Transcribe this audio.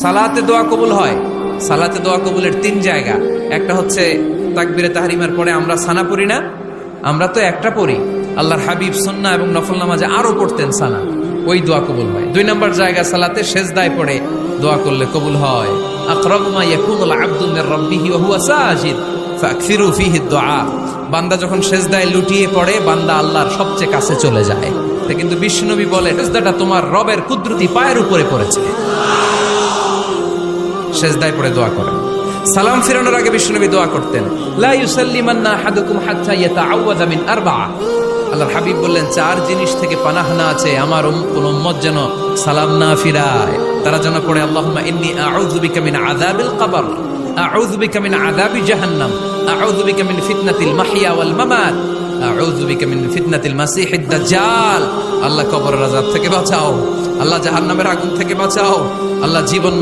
সালাতে দোয়া কবুল হয়। সালাতে দোয়া কবুলের তিন জায়গা। একটা হচ্ছে তাকবীরে তাহরিমার পরে আমরা সানা পড়ি না, আমরা তো একটা পড়ি। আল্লাহর হাবিব সুন্নাহ এবং নফল নামাজে আরো পড়তেন সানা, ওই দোয়া কবুল হয়। দুই নম্বর জায়গা সালাতে সেজদায় পড়ে দোয়া করলে কবুল হয়। আকরাবু মা ইয়াকুনুল আবদু মির রাব্বিহি ওয়া হুয়া সাজিদ ফাকসিরু ফীহি দুআ। বান্দা যখন সেজদায় লুটিয়ে পড়ে, বান্দা আল্লাহর সবচেয়ে কাছে চলে যায়। কিন্তু বিশ্বনবী বলে, সেজদাটা তোমার রবের কুদরতি পায়ের উপরে পড়েছে। সেজদায় পড়ে দোয়া করেন। সালাম ফিরানোর আগে বিশ্বনবী দোয়া করতেন, লা ইউসাল্লিমান্না আহাদুকুম হাত্তা ইয়াতাআওয়াযা মিন আরবা'a। আল্লাহর হাবিব বললেন, চার জিনিস থেকে পানাহ না আছে আমার কোন উম্মত যেন সালাম না ফিরায়। তারা যেন পড়ে, আল্লাহুম্মা ইন্নী আউযু বিকা মিন আযাবিল কবর, আউযু বিকা মিন আযাবি জাহান্নাম, আউযু বিকা মিন ফিতনাতিল মাহইয়া ওয়াল মামাত, আউযু বিকা মিন ফিতনাতিল মাসিহিদ দাজ্জাল। আল্লাহ কবরের আযাব থেকে বাঁচাও, আল্লাহ জাহান্নামের আগুন থেকে বাঁচাও, আল্লাহ জীবন